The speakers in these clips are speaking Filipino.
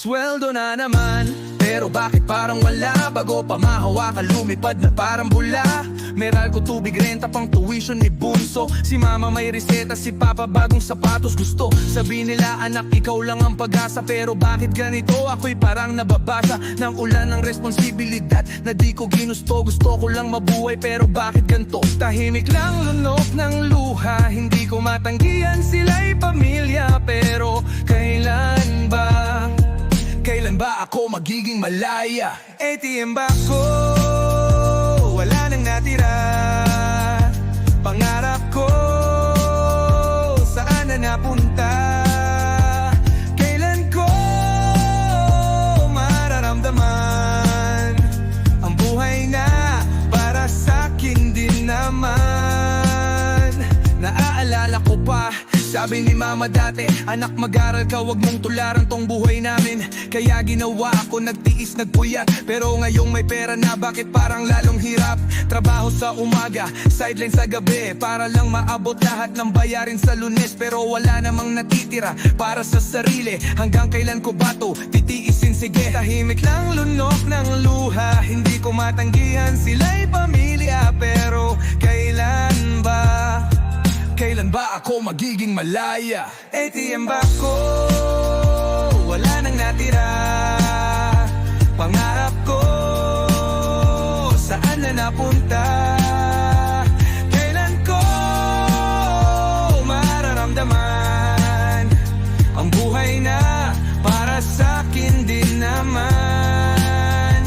Sweldo na naman, pero bakit parang wala? Bago pa mahawakan lumipad na parang bula. Meral ko tubig, renta pang tuition ni bunso. Si mama may reseta, si papa bagong sapatos. Gusto sabihin nila anak ikaw lang ang pag-asa, pero bakit ganito? Ako'y parang nababasa ng ulan ng responsibilidad na di ko ginusto. Gusto ko lang mabuhay pero bakit ganito? Tahimik lang lunok ng luha, hindi ko matanggihan sila'y pamilya. Pero kailan ba? Kailan ba ako magiging malaya? ATM ba ko? Wala nang natira. Pangarap ko, saan na napunta? Kailan ko mararamdaman ang buhay na para sa'kin din naman? Naaalala ko pa, sabi ni mama dati, anak mag-aral ka, wag mong tularan tong buhay namin. Kaya ginawa ako, nagtiis, nagpuyat. Pero ngayong may pera na, bakit parang lalong hirap? Trabaho sa umaga, sideline sa gabi, para lang maabot lahat ng bayarin sa Lunes. Pero wala namang natitira para sa sarili. Hanggang kailan ko ba to titiisin? Sige, tahimik lang lunok ng luha, hindi ko matanggihan sila'y pamilya. Pero kailan ba? Kailan ba ako magiging malaya? ATM ba ko? Wala nang natira. Pangarap ko, saan na napunta? Kailan ko mararamdaman ang buhay na para sa'kin din naman?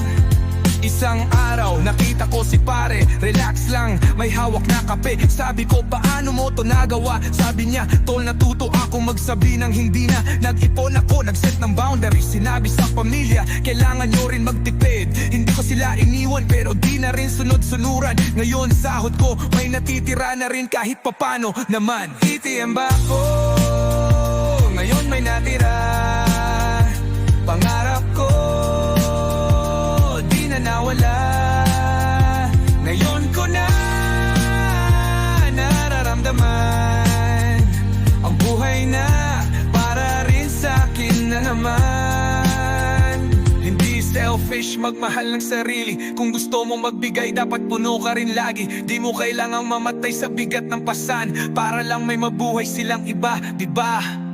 Isang araw, nakita ko si pare, relax lang, may hawak na kape. Sabi ko, paano mo to nagawa? Sabi niya, tol, natuto ako magsabi ng hindi na. Nag-ipon ako, nag-set ng boundaries. Sinabi sa pamilya, kailangan nyo rin magtipid. Hindi ko sila iniwan, pero di na rin sunod-sunuran. Ngayon, sahod ko, may natitira na rin kahit papano naman. ATM ba ko? Ngayon may natira. Pangarap ko, di na nawala. Ngayon ko na nararamdaman ang buhay na para rin sa'kin na naman. Hindi selfish magmahal ng sarili. Kung gusto mong magbigay, dapat puno ka rin lagi. Di mo kailangang mamatay sa bigat ng pasan para lang may mabuhay silang iba, diba?